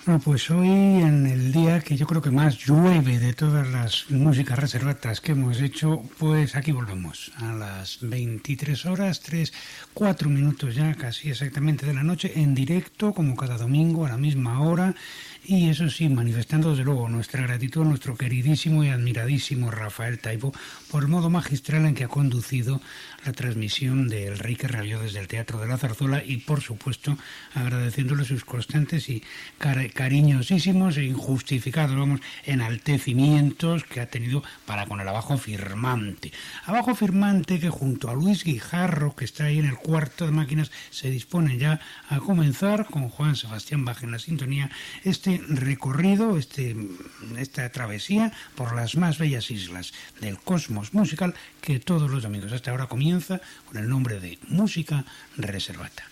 Bueno, pues hoy en el día que yo creo que más llueve de todas las músicas reservatas que hemos hecho, pues aquí volvemos a las 23 horas, 4 minutos ya casi exactamente de la noche, en directo como cada domingo a la misma hora. Y eso sí, manifestando desde luego nuestra gratitud a nuestro queridísimo y admiradísimo Rafael Taibo por el modo magistral en que ha conducido la transmisión del Rey que rabió desde el Teatro de la Zarzuela, y por supuesto agradeciéndole sus constantes y cariñosísimos e injustificados, vamos, enaltecimientos que ha tenido para con el abajo firmante. Abajo firmante que junto a Luis Guijarro, que está ahí en el cuarto de máquinas, se dispone ya a comenzar con Juan Sebastián Bach en la sintonía este recorrido, esta travesía por las más bellas islas del cosmos musical que todos los domingos hasta ahora comienza con el nombre de Música Reservata.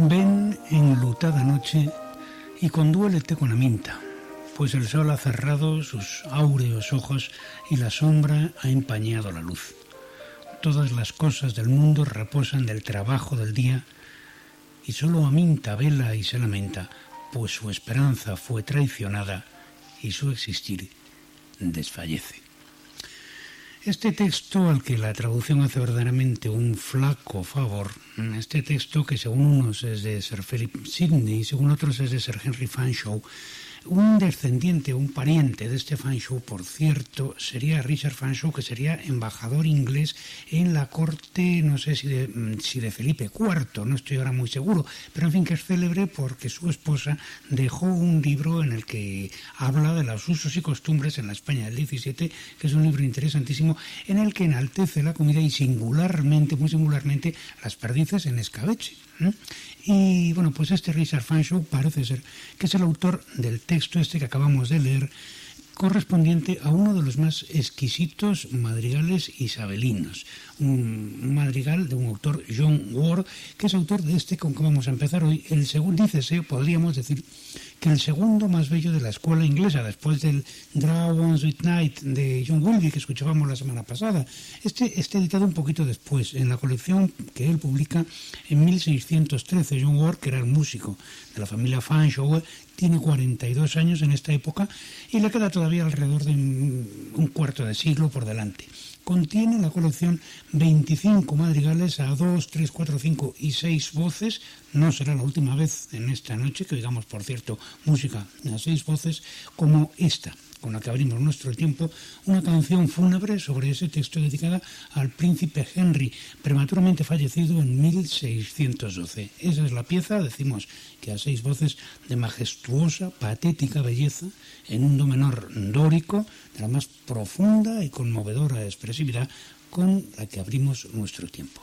Ven enlutada noche y conduélete con Aminta, pues el sol ha cerrado sus áureos ojos y la sombra ha empañado la luz. Todas las cosas del mundo reposan del trabajo del día y solo Aminta vela y se lamenta, pues su esperanza fue traicionada y su existir desfallece. Este texto, al que la traducción hace verdaderamente un flaco favor, este texto que según unos es de Sir Philip Sidney y según otros es de Sir Henry Fanshawe, un descendiente, un pariente de este Fanshawe, por cierto, sería Richard Fanshawe, que sería embajador inglés en la corte, no sé si de Felipe IV, no estoy ahora muy seguro, pero en fin, que es célebre porque su esposa dejó un libro en el que habla de los usos y costumbres en la España del XVII, que es un libro interesantísimo, en el que enaltece la comida y singularmente, muy singularmente, las perdices en escabeche. Y bueno, pues este Richard Fanshawe parece ser que es el autor del texto que acabamos de leer, correspondiente a uno de los más exquisitos madrigales isabelinos, un madrigal de un autor, John Ward, que es autor de con que vamos a empezar hoy, el segundo, dícese, podríamos decir, que el segundo más bello de la escuela inglesa, después del Draw One Sweet Night de John Wilby, que escuchábamos la semana pasada. Está editado un poquito después, en la colección que él publica en 1613. John Ward, que era el músico de la familia Fanshawe, tiene 42 años en esta época y le queda todavía alrededor de un cuarto de siglo por delante. Contiene la colección 25 madrigales a 2, 3, 4, 5 y 6 voces. No será la última vez en esta noche que oigamos, por cierto, música a 6 voces como esta, con la que abrimos nuestro tiempo, una canción fúnebre sobre ese texto dedicada al príncipe Henry, prematuramente fallecido en 1612. Esa es la pieza, decimos que a 6 voces, de majestuosa, patética belleza, en un do menor dórico, de la más profunda y conmovedora expresividad, con la que abrimos nuestro tiempo.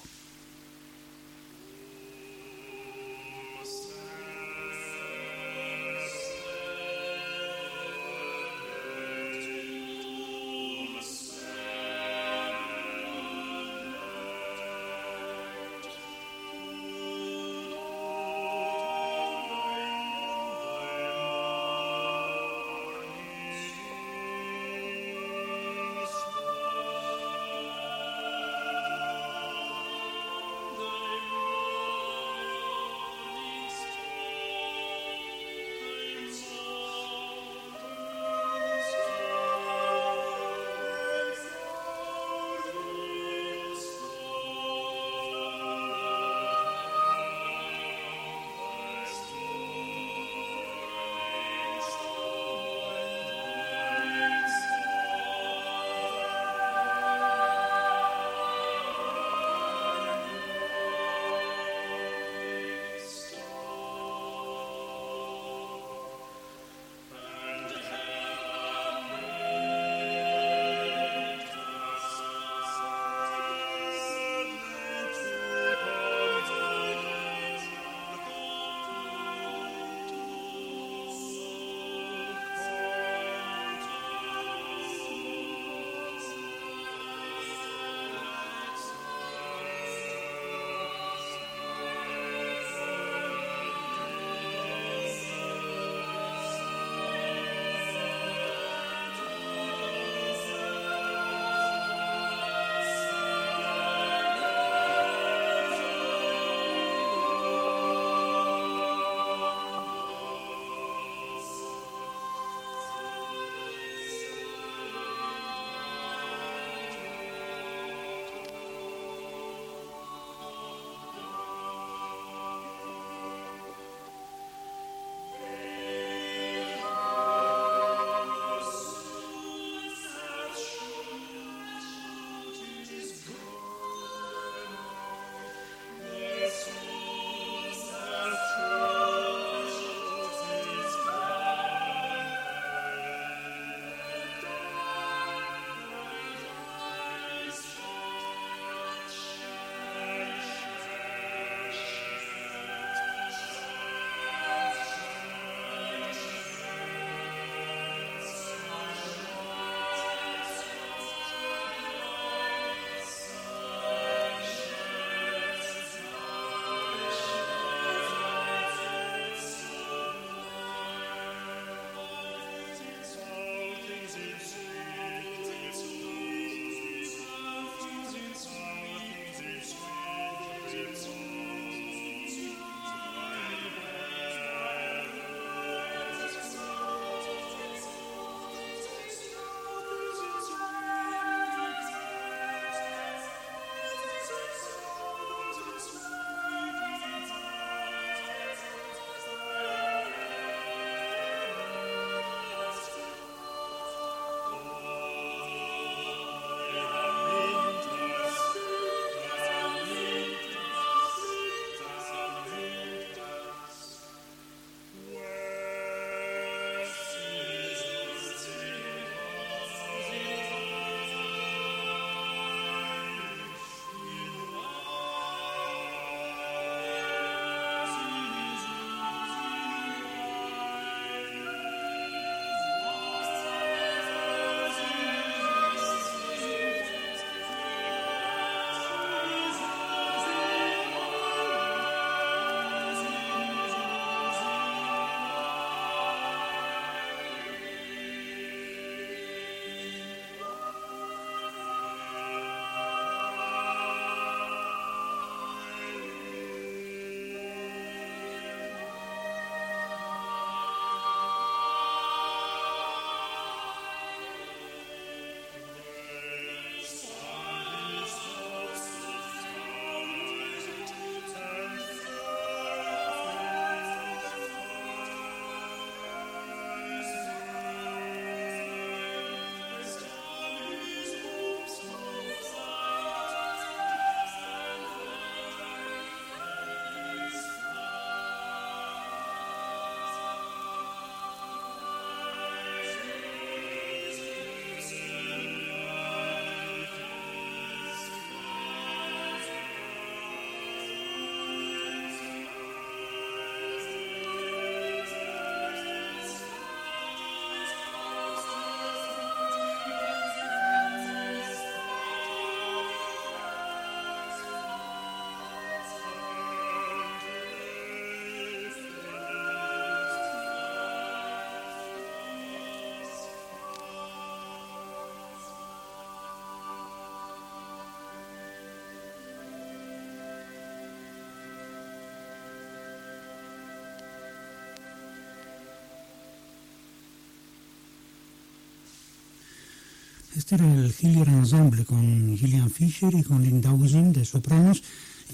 Este era el Hilliard Ensemble con Gillian Fisher y con Lynn Dawson de sopranos,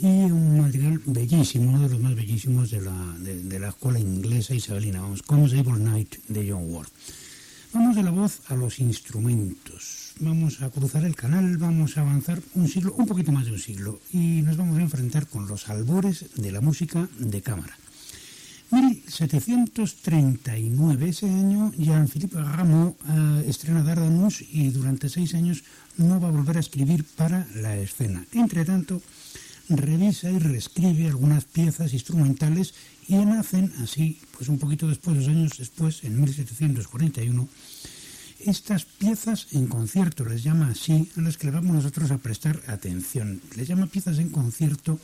y un material bellísimo, uno de los más bellísimos de la escuela inglesa isabelina, vamos, Comesable Night de John Ward. Vamos de la voz a los instrumentos, vamos a cruzar el canal, vamos a avanzar un siglo, un poquito más de un siglo, y nos vamos a enfrentar con los albores de la música de cámara. 1739, ese año, Jean-Philippe Rameau estrena Dardanus y durante 6 años no va a volver a escribir para la escena. Entre tanto, revisa y reescribe algunas piezas instrumentales y nacen así, pues un poquito después, 2 años después, en 1741, estas piezas en concierto, les llama así, a las que le vamos nosotros a prestar atención. Les llama piezas en concierto,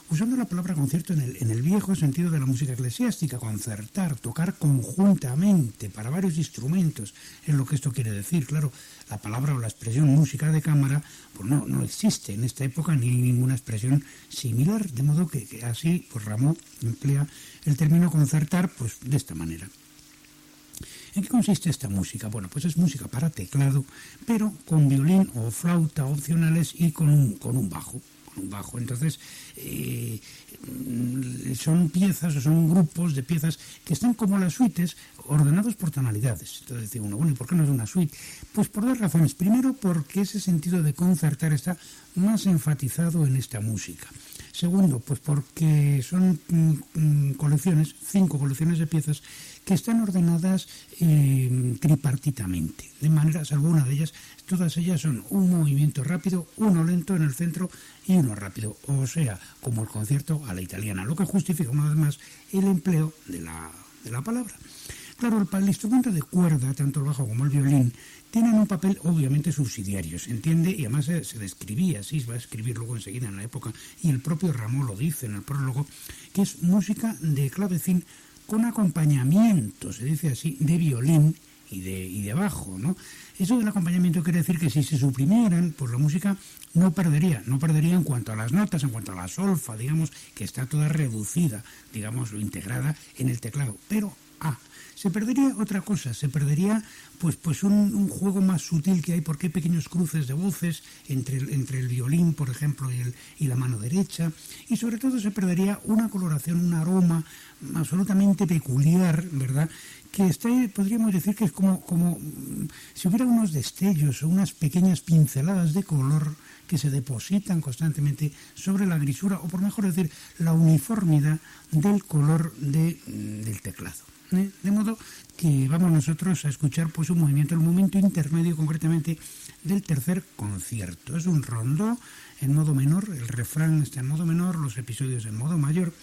usando la palabra concierto en el viejo sentido de la música eclesiástica, concertar, tocar conjuntamente para varios instrumentos, es lo que esto quiere decir. Claro, la palabra o la expresión música de cámara pues no existe en esta época ni ninguna expresión similar, de modo que así pues Rameau emplea el término concertar pues de esta manera. ¿En qué consiste esta música? Bueno, pues es música para teclado, pero con violín o flauta opcionales y con un bajo. Entonces son piezas o son grupos de piezas que están como las suites ordenados por tonalidades. Entonces dice uno, bueno, ¿y por qué no es una suite? Pues por 2 razones. Primero, porque ese sentido de concertar está más enfatizado en esta música. Segundo, pues porque son colecciones, 5 colecciones de piezas que están ordenadas tripartitamente, de manera, salvo una de ellas, todas ellas son un movimiento rápido, uno lento en el centro y uno rápido, o sea, como el concierto a la italiana, lo que justifica una vez más el empleo de la palabra. Claro, el instrumento de cuerda, tanto el bajo como el violín, tienen un papel obviamente subsidiario, se entiende, y además se describía así, se va a escribir luego enseguida en la época, y el propio Rameau lo dice en el prólogo, que es música de clavecín con acompañamiento, se dice así, de violín y de bajo, ¿no? Eso del acompañamiento quiere decir que si se suprimieran, pues la música no perdería en cuanto a las notas, en cuanto a la solfa, digamos, que está toda reducida, digamos, o integrada en el teclado, pero se perdería otra cosa, se perdería pues un juego más sutil que hay, porque hay pequeños cruces de voces entre el violín, por ejemplo, y la mano derecha, y sobre todo se perdería una coloración, un aroma absolutamente peculiar, ¿verdad?, que podríamos decir que es como si hubiera unos destellos o unas pequeñas pinceladas de color que se depositan constantemente sobre la grisura, o por mejor decir, la uniformidad del color del teclado. De modo que vamos nosotros a escuchar pues un movimiento, el momento intermedio concretamente del tercer concierto. Es un rondó en modo menor, el refrán está en modo menor, los episodios en modo mayor.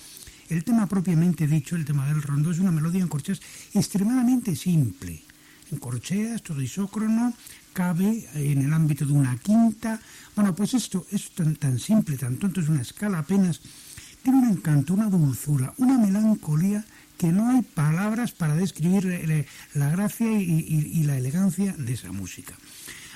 El tema propiamente dicho, el tema del rondó, es una melodía en corcheas extremadamente simple. En corcheas, todo isócrono, cabe en el ámbito de una quinta. Bueno, pues esto es tan simple, tan tonto, es una escala apenas. Tiene un encanto, una dulzura, una melancolía que no hay palabras para describir la gracia y la elegancia de esa música.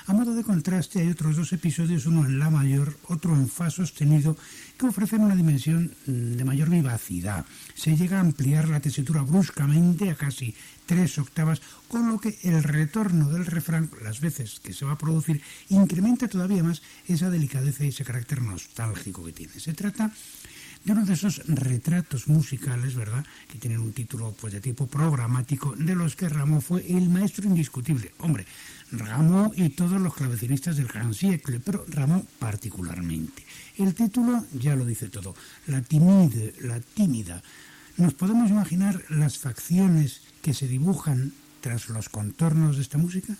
A modo de contraste hay otros 2 episodios, uno en la mayor, otro en fa sostenido, que ofrecen una dimensión de mayor vivacidad. Se llega a ampliar la tesitura bruscamente a casi 3 octavas, con lo que el retorno del refrán, las veces que se va a producir, incrementa todavía más esa delicadeza y ese carácter nostálgico que tiene. Se trata de uno de esos retratos musicales, ¿verdad?, que tienen un título pues de tipo programático, de los que Rameau fue el maestro indiscutible. Hombre, Rameau y todos los clavecinistas del Grand Siècle, pero Rameau particularmente. El título ya lo dice todo, la tímida. ¿Nos podemos imaginar las facciones que se dibujan tras los contornos de esta música?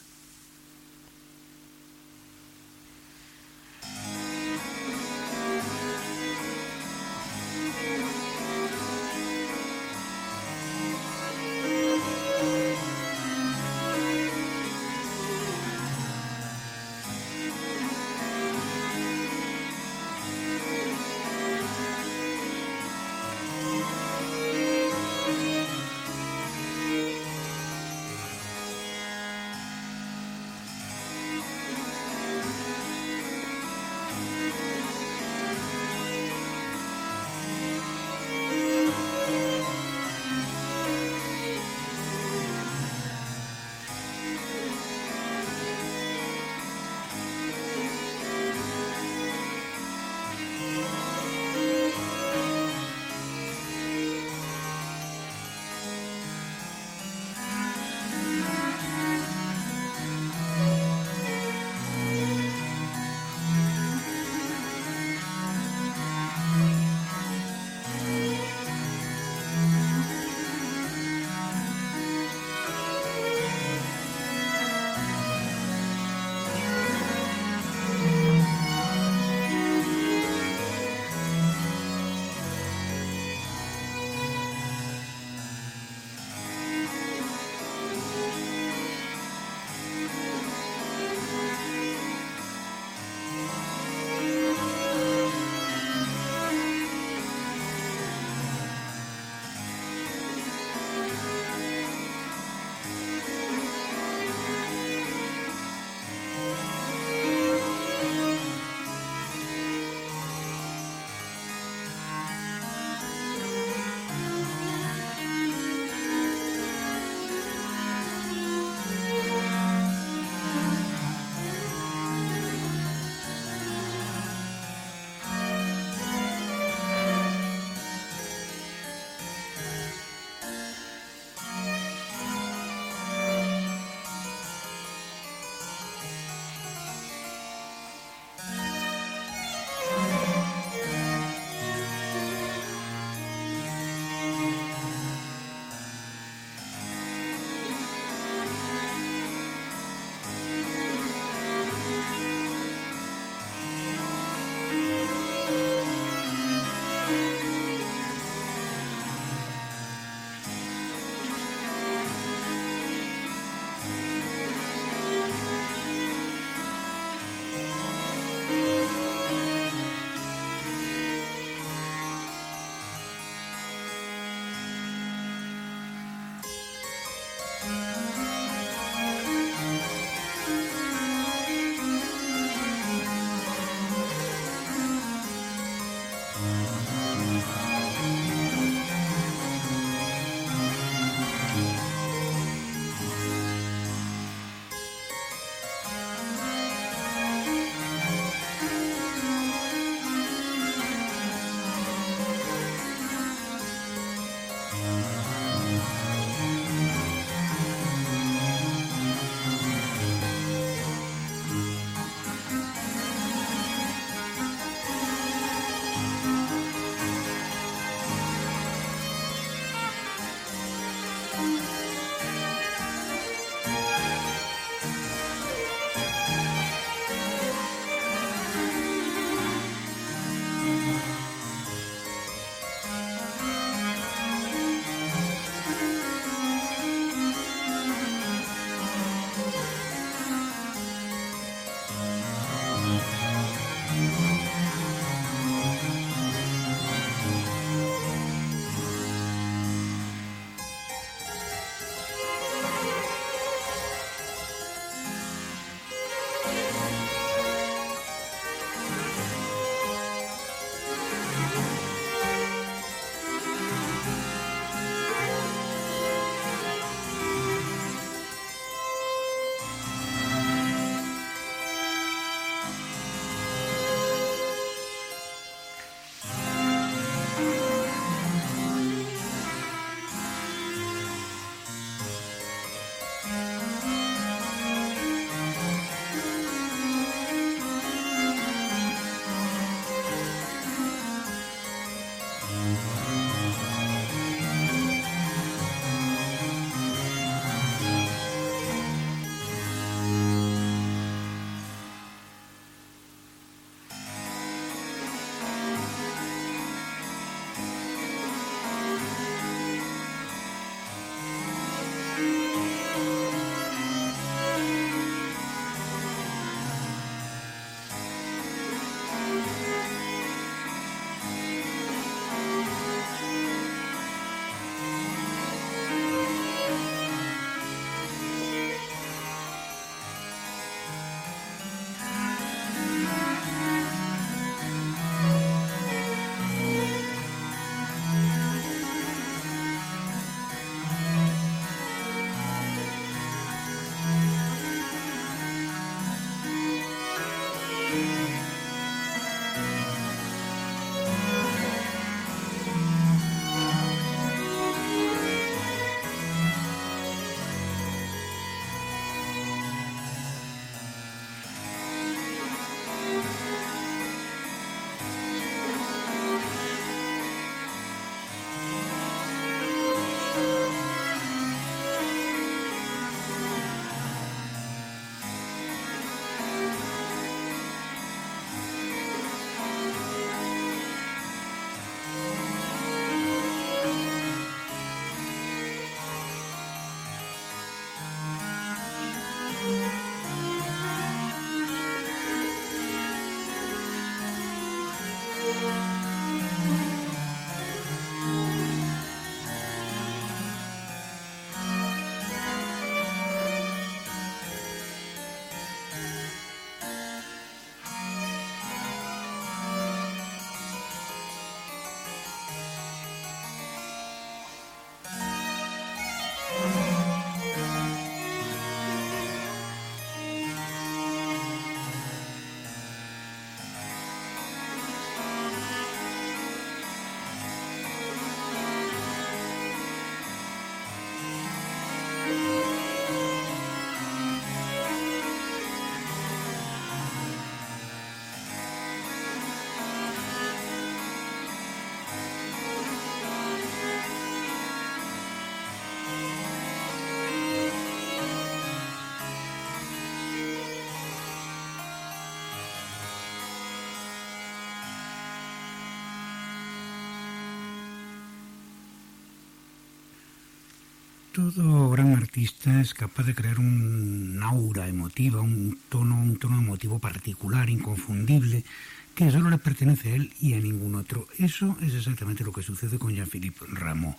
Todo gran artista es capaz de crear un aura emotiva, un tono emotivo particular, inconfundible, que solo le pertenece a él y a ningún otro. Eso es exactamente lo que sucede con Jean-Philippe Rameau.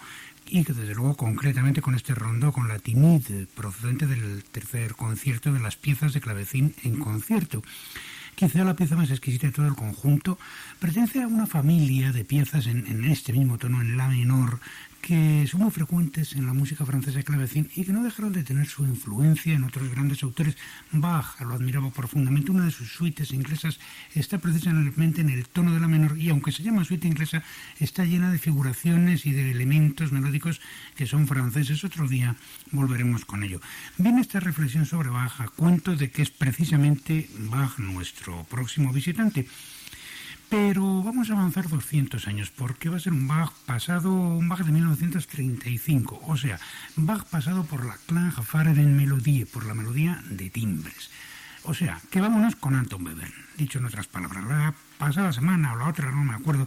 Y que desde luego concretamente con este rondó, con la Timide, procedente del tercer concierto de las piezas de clavecín en concierto. Quizá la pieza más exquisita de todo el conjunto pertenece a una familia de piezas en este mismo tono, en la menor, que son muy frecuentes en la música francesa de clavecín y que no dejaron de tener su influencia en otros grandes autores. Bach lo admiraba profundamente. Una de sus suites inglesas está precisamente en el tono de la menor y aunque se llama suite inglesa, está llena de figuraciones y de elementos melódicos que son franceses. Otro día volveremos con ello. Bien, esta reflexión sobre Bach a cuento de que es precisamente Bach nuestro próximo visitante. Pero vamos a avanzar 200 años, porque va a ser un Bach de 1935, o sea, Bach pasado por la Klangfarben Melodie, por la melodía de timbres. O sea, que vámonos con Anton Webern. Dicho en otras palabras, la pasada semana o la otra, no me acuerdo,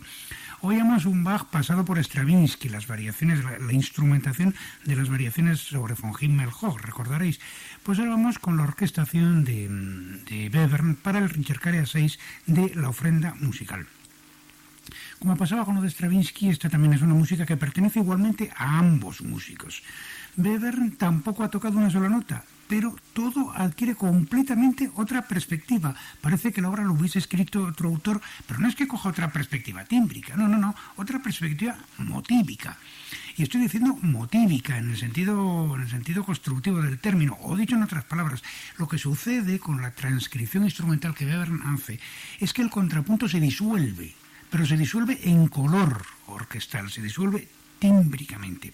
oíamos un Bach pasado por Stravinsky, las variaciones, la instrumentación de las variaciones sobre von Himmel-Hoch, recordaréis. Pues ahora vamos con la orquestación de Webern para el Ricercaria 6 de la ofrenda musical. Como pasaba con lo de Stravinsky, esta también es una música que pertenece igualmente a ambos músicos. Webern tampoco ha tocado una sola nota, pero todo adquiere completamente otra perspectiva. Parece que la obra lo hubiese escrito otro autor, pero no es que coja otra perspectiva tímbrica, no, otra perspectiva motívica. Y estoy diciendo motívica en el sentido constructivo del término, o dicho en otras palabras, lo que sucede con la transcripción instrumental que Webern hace es que el contrapunto se disuelve, pero se disuelve en color orquestal, se disuelve tímbricamente.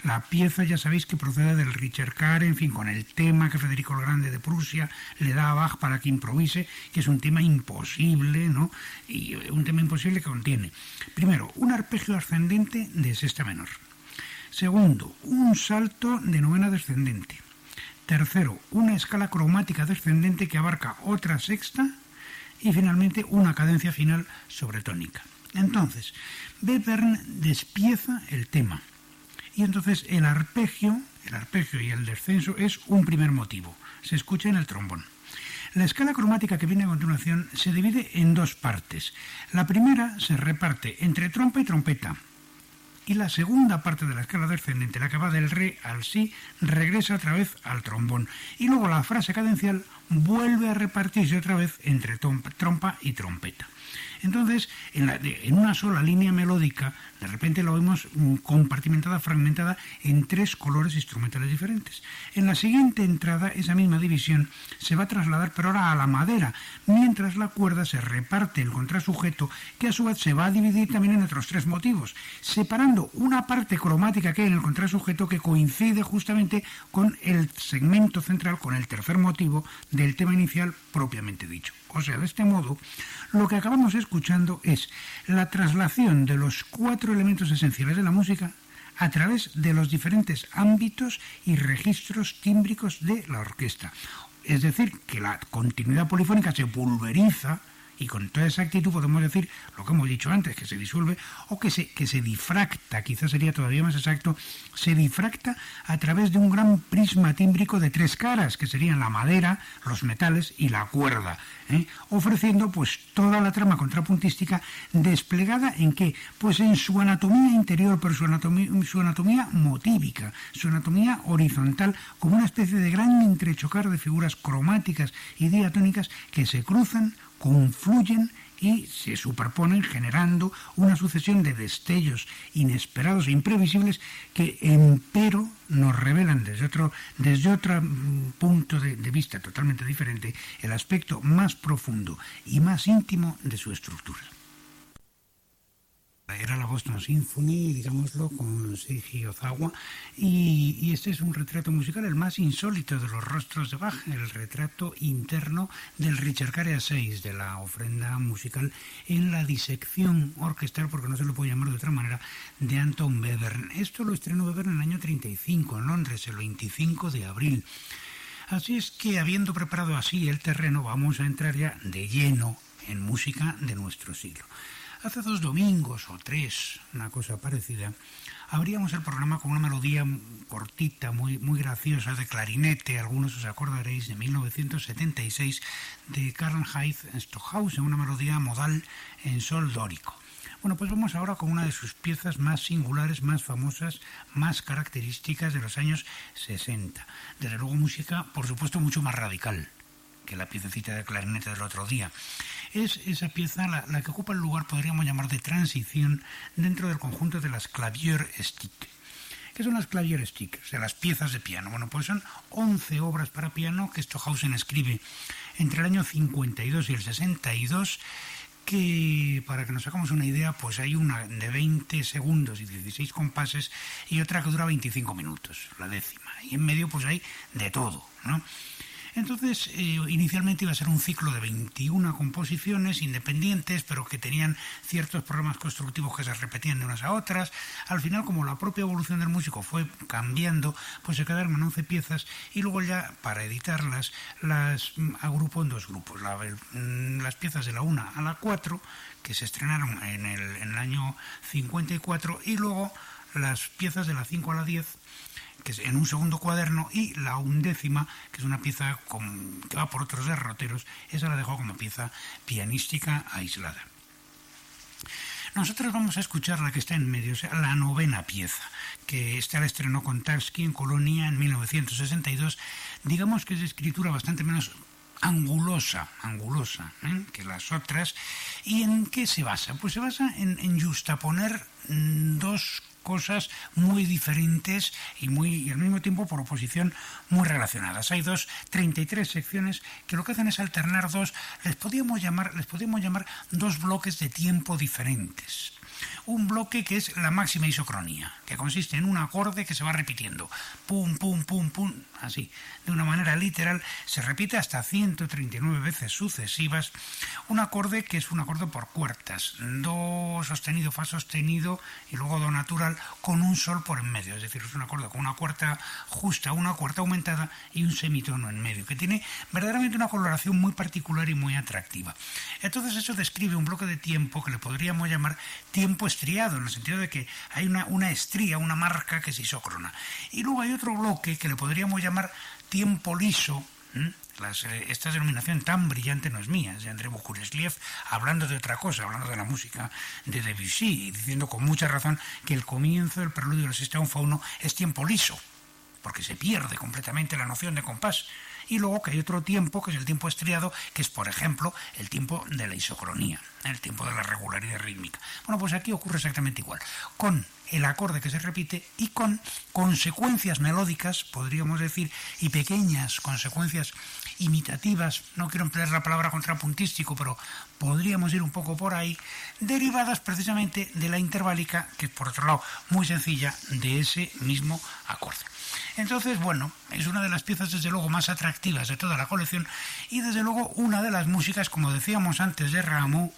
La pieza ya sabéis que procede del Ricercare, en fin, con el tema que Federico el Grande de Prusia le da a Bach para que improvise, que es un tema imposible, ¿no? Y un tema imposible que contiene, primero, un arpegio ascendente de sexta menor. Segundo, un salto de novena descendente. Tercero, una escala cromática descendente que abarca otra sexta. Y finalmente, una cadencia final sobretónica. Entonces, Webern despieza el tema. Y entonces el arpegio y el descenso es un primer motivo. Se escucha en el trombón. La escala cromática que viene a continuación se divide en dos partes. La primera se reparte entre trompa y trompeta. Y la segunda parte de la escala descendente, la que va del re al si, regresa otra vez al trombón. Y luego la frase cadencial vuelve a repartirse otra vez entre trompa y trompeta. Entonces, en una sola línea melódica, de repente la oímos compartimentada, fragmentada en tres colores instrumentales diferentes. En la siguiente entrada, esa misma división se va a trasladar, pero ahora a la madera, mientras la cuerda se reparte el contrasujeto, que a su vez se va a dividir también en otros tres motivos, separando una parte cromática que hay en el contrasujeto que coincide justamente con el segmento central, con el tercer motivo del tema inicial propiamente dicho. O sea, de este modo, lo que acabamos escuchando es la traslación de los cuatro elementos esenciales de la música a través de los diferentes ámbitos y registros tímbricos de la orquesta. Es decir, que la continuidad polifónica se pulveriza y con toda esa actitud podemos decir lo que hemos dicho antes, que se disuelve o que se difracta, quizás sería todavía más exacto, se difracta a través de un gran prisma tímbrico de tres caras, que serían la madera, los metales y la cuerda, ofreciendo pues toda la trama contrapuntística desplegada en ¿qué? Pues en su anatomía interior, pero su anatomía motívica, su anatomía horizontal, como una especie de gran entrechocar de figuras cromáticas y diatónicas que se cruzan, confluyen y se superponen generando una sucesión de destellos inesperados e imprevisibles que empero nos revelan desde otro punto de vista totalmente diferente el aspecto más profundo y más íntimo de su estructura. Era la Boston Symphony, digámoslo, con Seiji Ozawa, y este es un retrato musical, el más insólito de los rostros de Bach, el retrato interno del Ricercaria 6, de la ofrenda musical en la disección orquestal, porque no se lo puede llamar de otra manera, de Anton Webern. Esto lo estrenó Webern en el año 35, en Londres, el 25 de abril. Así es que, habiendo preparado así el terreno, vamos a entrar ya de lleno en música de nuestro siglo. Hace 2 domingos o 3, una cosa parecida, Abríamos el programa con una melodía cortita, muy graciosa, de clarinete, algunos os acordaréis, de 1976, de Karl-Heinz Stockhausen, una melodía modal en sol dórico. Bueno, pues vamos ahora con una de sus piezas más singulares, más famosas, más características de los años 60. Desde luego música, por supuesto, mucho más radical que la piececita de clarinete del otro día. Es esa pieza la que ocupa el lugar, podríamos llamar, de transición dentro del conjunto de las Klavierstücke. ¿Qué son las Klavierstücke? O sea, las piezas de piano. Bueno, pues son 11 obras para piano que Stockhausen escribe entre el año 52 y el 62, que, para que nos hagamos una idea, pues hay una de 20 segundos y 16 compases y otra que dura 25 minutos, la décima. Y en medio pues hay de todo, ¿no? Entonces, inicialmente iba a ser un ciclo de 21 composiciones independientes, pero que tenían ciertos problemas constructivos que se repetían de unas a otras. Al final, como la propia evolución del músico fue cambiando, pues se quedaron en 11 piezas y luego ya, para editarlas, las agrupó en dos grupos. Las piezas de la 1 a la 4, que se estrenaron en el año 54, y luego las piezas de la 5 a la 10, que es en un segundo cuaderno, y la 11ª, que es una pieza que va por otros derroteros, esa la dejó como pieza pianística aislada. Nosotros vamos a escuchar la que está en medio, o sea, la 9ª pieza, que esta la estrenó con Tarski en Colonia en 1962. Digamos que es de escritura bastante menos angulosa que las otras. ¿Y en qué se basa? Pues se basa en justaponer dos cosas muy diferentes y al mismo tiempo, por oposición, muy relacionadas. Hay 33 secciones que lo que hacen es alternar les podríamos llamar dos bloques de tiempo diferentes. Un bloque que es la máxima isocronía, que consiste en un acorde que se va repitiendo, pum, pum, pum, pum, así, de una manera literal, se repite hasta 139 veces sucesivas. Un acorde que es un acorde por cuartas, do sostenido, fa sostenido y luego do natural, con un sol por en medio, es decir, es un acorde con una cuarta justa, una cuarta aumentada y un semitono en medio, que tiene verdaderamente una coloración muy particular y muy atractiva. Entonces eso describe un bloque de tiempo que le podríamos llamar tiempo estriado, en el sentido de que hay una estría, una marca que es isócrona. Y luego hay otro bloque que le podríamos llamar tiempo liso. Esta denominación tan brillante no es mía, es de André Boguslav, hablando de otra cosa, hablando de la música de Debussy, y diciendo con mucha razón que el comienzo del preludio del sistema fauno es tiempo liso, porque se pierde completamente la noción de compás. Y luego que hay otro tiempo, que es el tiempo estriado, que es, por ejemplo, el tiempo de la isocronía, el tiempo de la regularidad rítmica. Bueno, pues aquí ocurre exactamente igual, con el acorde que se repite y con consecuencias melódicas, podríamos decir, y pequeñas consecuencias imitativas, no quiero emplear la palabra contrapuntístico, pero podríamos ir un poco por ahí, derivadas precisamente de la interválica, que es, por otro lado, muy sencilla, de ese mismo acorde. Entonces, bueno, es una de las piezas desde luego más atractivas de toda la colección y desde luego una de las músicas, como decíamos antes de Rameau,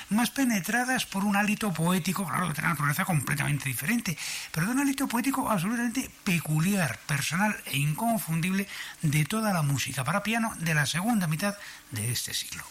más penetradas por un hálito poético, claro, de una naturaleza completamente diferente, pero de un hálito poético absolutamente peculiar, personal e inconfundible de toda la música para piano de la segunda mitad de este siglo.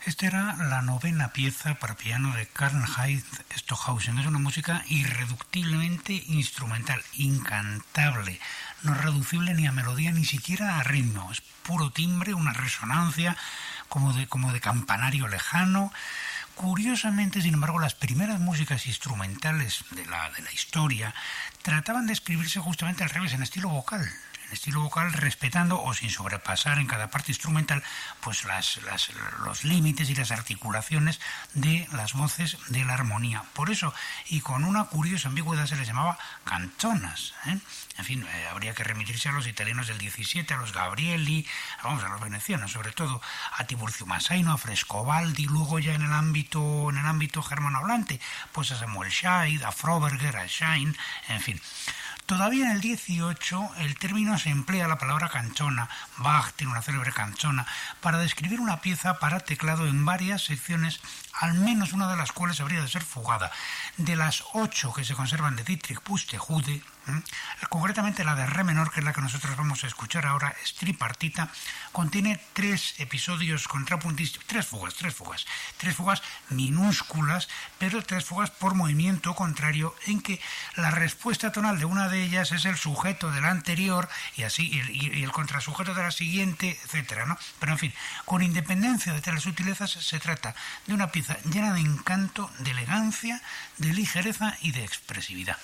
Esta era la novena pieza para piano de Karl Heinz Stockhausen. Es una música irreductiblemente instrumental, incantable, no reducible ni a melodía ni siquiera a ritmo. Es puro timbre, una resonancia como de campanario lejano. Curiosamente, sin embargo, las primeras músicas instrumentales de la historia trataban de escribirse justamente al revés, en estilo vocal. En estilo vocal, respetando o sin sobrepasar en cada parte instrumental pues los límites y las articulaciones de las voces de la armonía. Por eso, y con una curiosa ambigüedad, se les llamaba canzonas. En fin, habría que remitirse a los italianos del 17, a los Gabrieli, a los venecianos, sobre todo a Tiburcio Massaino, a Frescobaldi, luego ya en el ámbito germanohablante, pues a Samuel Scheid, a Froberger, a Schein, en fin. Todavía en el 18 el término se emplea, la palabra canzona. Bach tiene una célebre canzona para describir una pieza para teclado en varias secciones, al menos una de las cuales habría de ser fugada. De las 8 que se conservan de Dietrich Buxtehude, concretamente la de re menor, que es la que nosotros vamos a escuchar ahora, es tripartita, contiene 3 episodios contrapuntísticos, 3 fugas minúsculas, pero 3 fugas por movimiento contrario, en que la respuesta tonal de una de ellas es el sujeto de la anterior y así y el contrasujeto de la siguiente, etcétera, ¿no? Pero en fin, con independencia de las sutilezas, se trata de una pieza llena de encanto, de elegancia, de ligereza y de expresividad.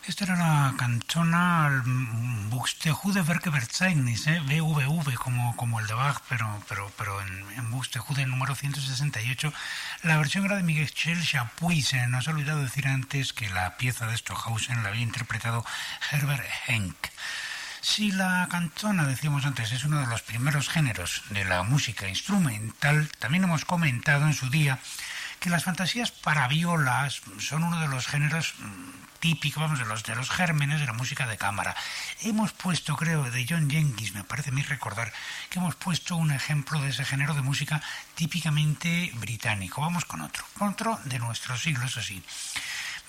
Esta era la canzona Buxtehude Verkeverzeichnis, BVV, como el de Bach, pero en Buxtehude número 168. La versión era de Miguel Chapuis. Nos ha olvidado decir antes que la pieza de Stockhausen la había interpretado Herbert Henck. Si la canzona, decíamos antes, es uno de los primeros géneros de la música instrumental, también hemos comentado en su día que las fantasías para violas son uno de los géneros típicos, vamos, de los gérmenes de la música de cámara. Hemos puesto, creo, de John Jenkins, me parece a mí recordar, que hemos puesto un ejemplo de ese género de música típicamente británico. Vamos con otro de nuestro siglo, eso sí.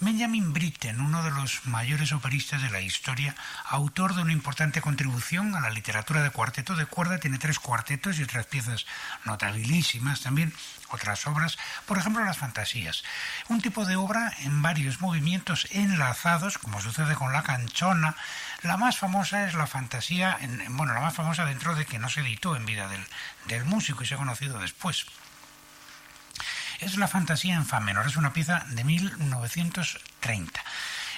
Benjamin Britten, uno de los mayores operistas de la historia, autor de una importante contribución a la literatura de cuarteto de cuerda, tiene 3 cuartetos y otras piezas notabilísimas también, otras obras, por ejemplo las fantasías. Un tipo de obra en varios movimientos enlazados, como sucede con la canzona. La más famosa es la fantasía, la más famosa dentro de que no se editó en vida del músico y se ha conocido después. Es la fantasía en fa menor, es una pieza de 1930.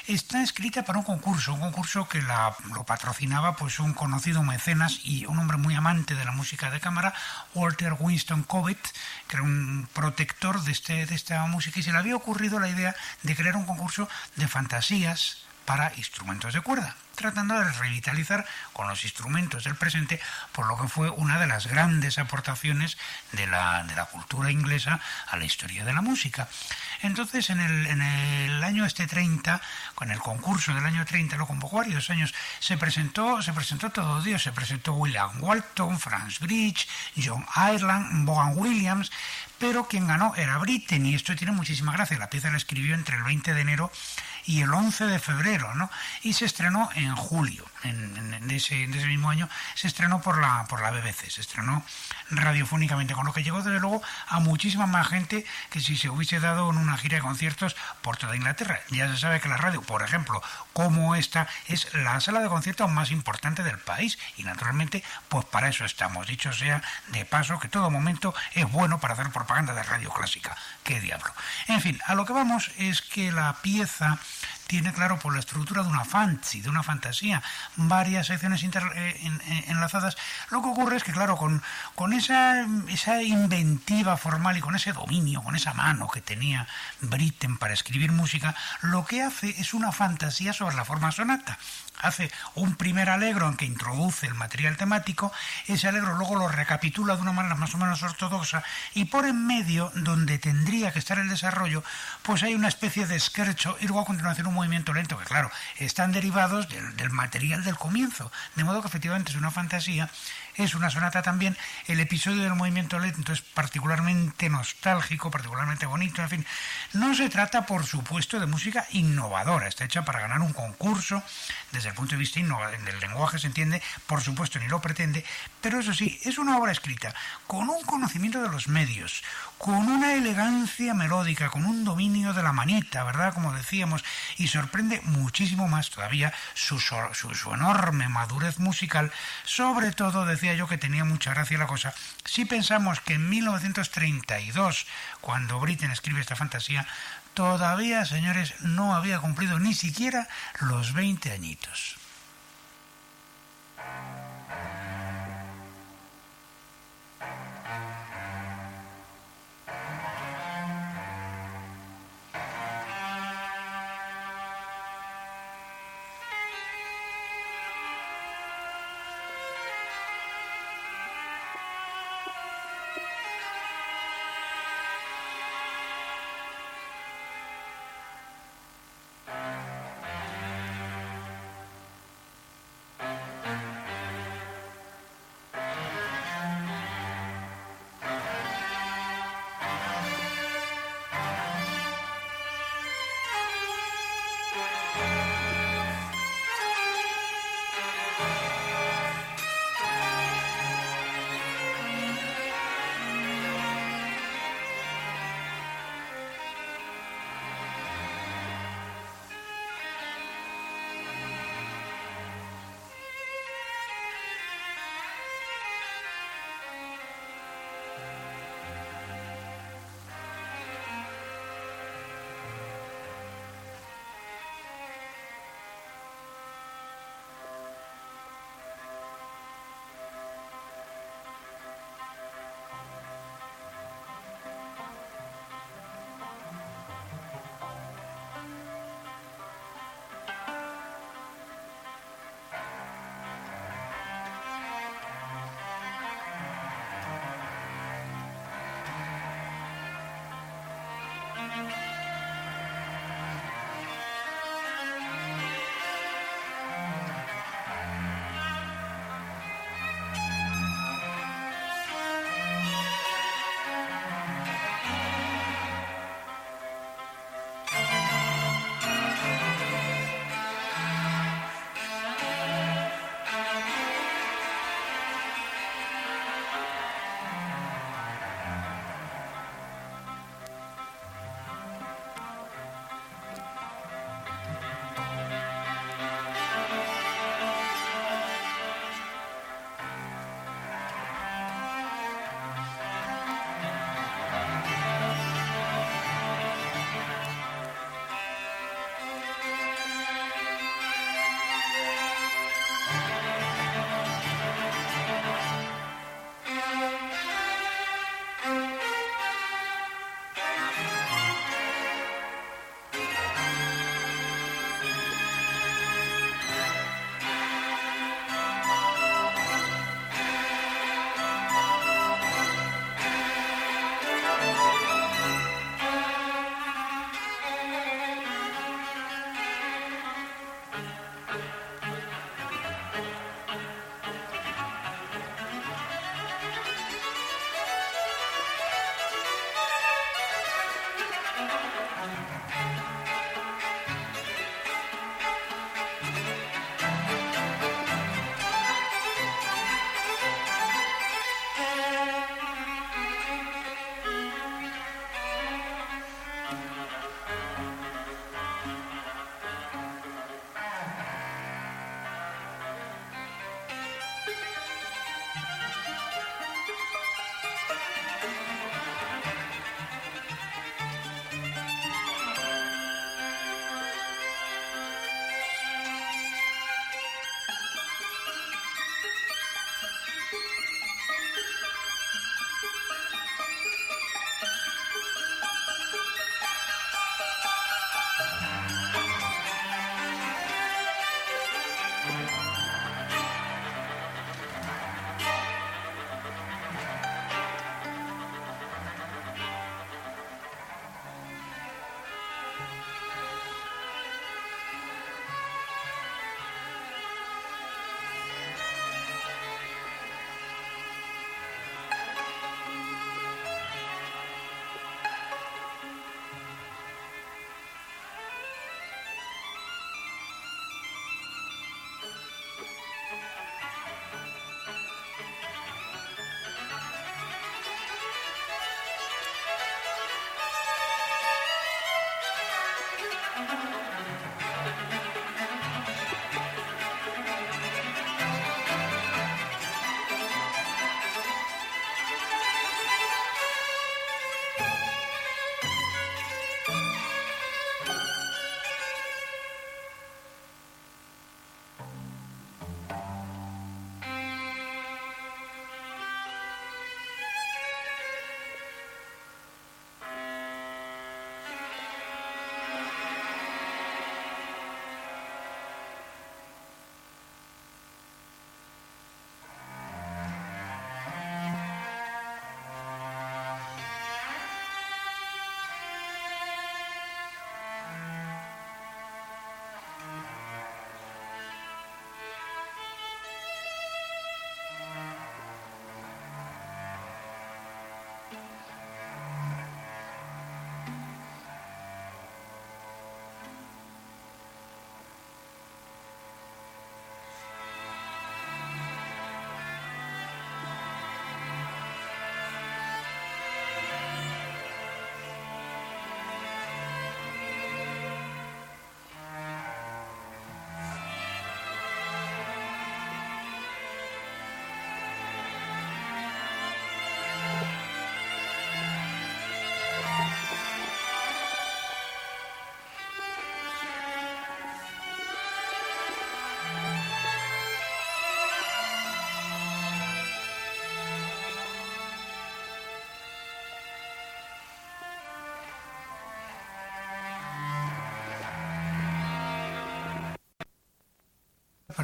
Está escrita para un concurso que lo patrocinaba pues un conocido mecenas y un hombre muy amante de la música de cámara, Walter Winston Cobbett, que era un protector de esta música, y se le había ocurrido la idea de crear un concurso de fantasías para instrumentos de cuerda, tratando de revitalizar con los instrumentos del presente, por lo que fue una de las grandes aportaciones de la cultura inglesa a la historia de la música. Entonces, en el año 30, con el concurso del año 30, lo convocó varios años, se presentó todo Dios, se presentó William Walton, Franz Bridge, John Ireland, Vaughan Williams, pero quien ganó era Britten, y esto tiene muchísima gracia. La pieza la escribió entre el 20 de enero y el 11 de febrero, ¿no? Y se estrenó en julio de ese mismo año, se estrenó por la BBC, se estrenó radiofónicamente, con lo que llegó desde luego a muchísima más gente que si se hubiese dado en una gira de conciertos por toda Inglaterra. Ya se sabe que la radio, por ejemplo, como esta, es la sala de conciertos más importante del país, y naturalmente pues para eso estamos. Dicho sea de paso, que todo momento es bueno para hacer propaganda de radio clásica. ¡Qué diablo! En fin, a lo que vamos es que la pieza tiene, claro, por la estructura de una fantasy, de una fantasía, varias secciones enlazadas. Lo que ocurre es que, claro, con esa inventiva formal y con ese dominio, con esa mano que tenía Britten para escribir música, lo que hace es una fantasía sobre la forma sonata. Hace un primer allegro en que introduce el material temático, ese allegro luego lo recapitula de una manera más o menos ortodoxa, y por en medio, donde tendría que estar el desarrollo, pues hay una especie de scherzo y luego a continuación un movimiento lento, que claro, están derivados del material del comienzo, de modo que efectivamente es una fantasía, es una sonata también. El episodio del movimiento lento es particularmente nostálgico, particularmente bonito, en fin. No se trata, por supuesto, de música innovadora, está hecha para ganar un concurso, desde el punto de vista del lenguaje se entiende, por supuesto ni lo pretende, pero eso sí, es una obra escrita con un conocimiento de los medios, con una elegancia melódica, con un dominio de la manita, ¿verdad?, como decíamos, y sorprende muchísimo más todavía su enorme madurez musical. Sobre todo, decía yo que tenía mucha gracia la cosa, si pensamos que en 1932, cuando Britten escribe esta fantasía, todavía, señores, no había cumplido ni siquiera los 20 añitos.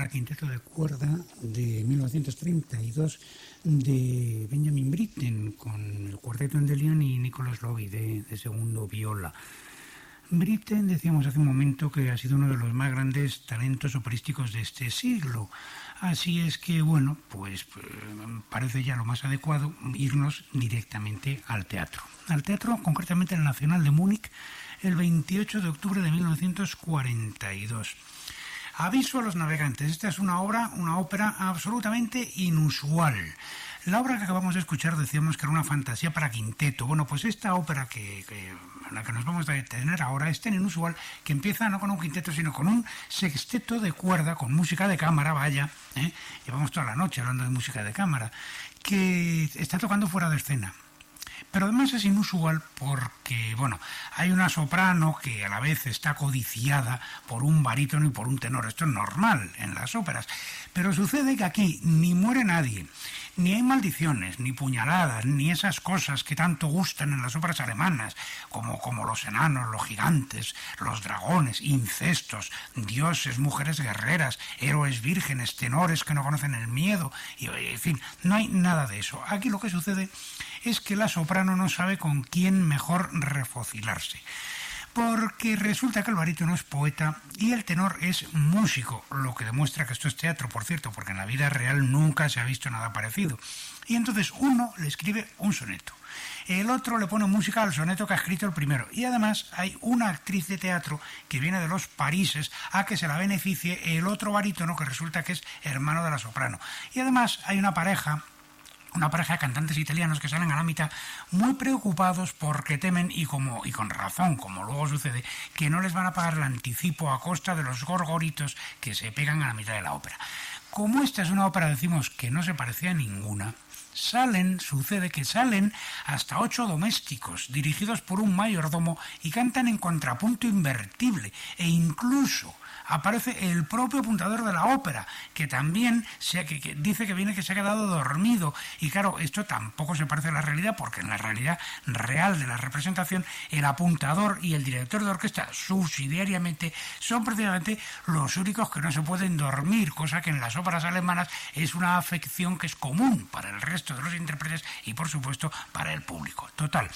para quinteto de cuerda de 1932 de Benjamin Britten con el cuarteto Endelian y Nicholas Lobby de segundo viola. Britten, decíamos hace un momento, que ha sido uno de los más grandes talentos operísticos de este siglo. Así es que, bueno, pues parece ya lo más adecuado irnos directamente al teatro. Al teatro, concretamente al Nacional de Múnich, el 28 de octubre de 1942. Aviso a los navegantes, esta es una ópera absolutamente inusual. La obra que acabamos de escuchar decíamos que era una fantasía para quinteto. Bueno, pues esta ópera en la que nos vamos a detener ahora es tan inusual que empieza no con un quinteto, sino con un sexteto de cuerda, con música de cámara, vaya, llevamos toda la noche hablando de música de cámara, que está tocando fuera de escena. Pero además es inusual porque, bueno, hay una soprano que a la vez está codiciada por un barítono y por un tenor. Esto es normal en las óperas. Pero sucede que aquí ni muere nadie, ni hay maldiciones, ni puñaladas, ni esas cosas que tanto gustan en las óperas alemanas, como los enanos, los gigantes, los dragones, incestos, dioses, mujeres guerreras, héroes vírgenes, tenores que no conocen el miedo, y, en fin, no hay nada de eso. Aquí lo que sucede es que la soprano no sabe con quién mejor refocilarse. Porque resulta que el barítono es poeta y el tenor es músico, lo que demuestra que esto es teatro, por cierto, porque en la vida real nunca se ha visto nada parecido. Y entonces uno le escribe un soneto, el otro le pone música al soneto que ha escrito el primero, y además hay una actriz de teatro que viene de los Parises a que se la beneficie el otro barítono, que resulta que es hermano de la soprano. Y además hay una pareja de cantantes italianos que salen a la mitad muy preocupados porque temen, y con razón, como luego sucede, que no les van a pagar el anticipo a costa de los gorgoritos que se pegan a la mitad de la ópera. Como esta es una ópera, decimos, que no se parecía a ninguna, sucede que salen hasta 8 domésticos dirigidos por un mayordomo y cantan en contrapunto invertible, e incluso aparece el propio apuntador de la ópera, que también que dice que se ha quedado dormido. Y claro, esto tampoco se parece a la realidad, porque en la realidad real de la representación, el apuntador y el director de orquesta subsidiariamente son precisamente los únicos que no se pueden dormir, cosa que en las óperas alemanas es una afección que es común para el resto de los intérpretes y por supuesto para el público. Total,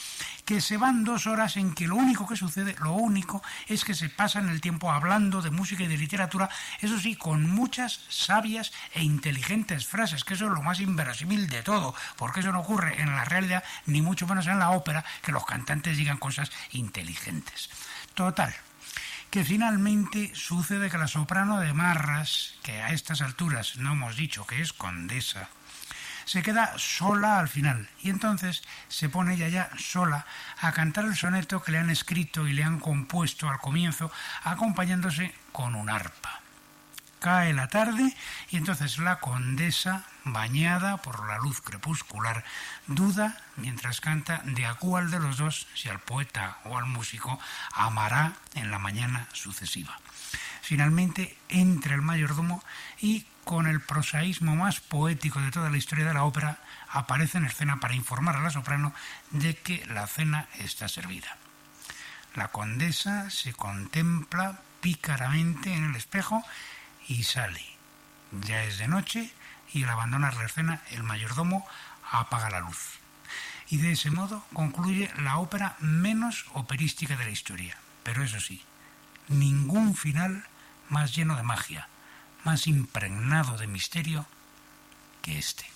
que se van 2 horas en que lo único que sucede, es que se pasan el tiempo hablando de música y de literatura, eso sí, con muchas sabias e inteligentes frases, que eso es lo más inverosímil de todo, porque eso no ocurre en la realidad, ni mucho menos en la ópera, que los cantantes digan cosas inteligentes. Total, que finalmente sucede que la soprano de Marras, que a estas alturas no hemos dicho que es condesa, se queda sola al final, y entonces se pone ella ya sola a cantar el soneto que le han escrito y le han compuesto al comienzo, acompañándose con un arpa. Cae la tarde y entonces la condesa, bañada por la luz crepuscular, duda, mientras canta, de a cuál de los dos, si al poeta o al músico, amará en la mañana sucesiva. Finalmente entra el mayordomo y, con el prosaísmo más poético de toda la historia de la ópera, aparece en escena para informar a la soprano de que la cena está servida. La condesa se contempla pícaramente en el espejo y sale. Ya es de noche y al abandonar la escena el mayordomo apaga la luz. Y de ese modo concluye la ópera menos operística de la historia. Pero eso sí, ningún final más lleno de magia, más impregnado de misterio que este.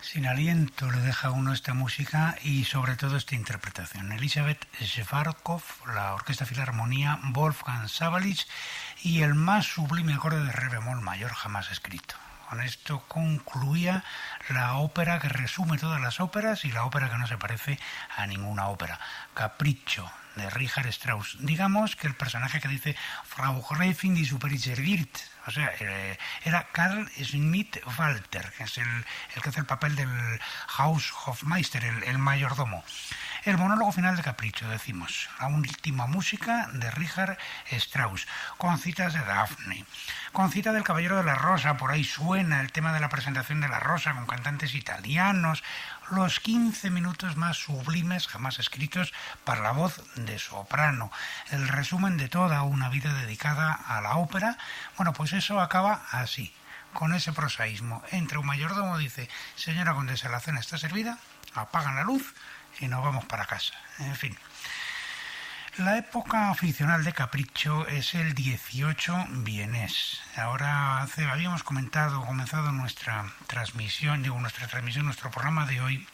Sin aliento le deja a uno esta música y sobre todo esta interpretación. Elisabeth Shvarkov, la Orquesta Filarmonía, Wolfgang Sawallisch y el más sublime acorde de re bemol mayor jamás escrito. Con esto concluía la ópera que resume todas las óperas y la ópera que no se parece a ninguna ópera, Capriccio, de Richard Strauss. Digamos que el personaje que dice Frau Gräfin die Superserviert, o sea, era Karl Schmidt-Walter, que es el que hace el papel del Haushofmeister, el mayordomo. El monólogo final de Capriccio, decimos, la última música de Richard Strauss, con citas de Daphne, con cita del Caballero de la Rosa, por ahí suena el tema de la presentación de la Rosa con cantantes italianos, los 15 minutos más sublimes jamás escritos para la voz de soprano, el resumen de toda una vida dedicada a la ópera. Bueno, pues eso acaba así, con ese prosaísmo. Entra un mayordomo, dice: señora condesa, la cena está servida, apagan la luz y nos vamos para casa. En fin. La época ficcional de Capriccio es el 18 vienés. Ahora habíamos comenzado nuestra transmisión, nuestro programa de hoy,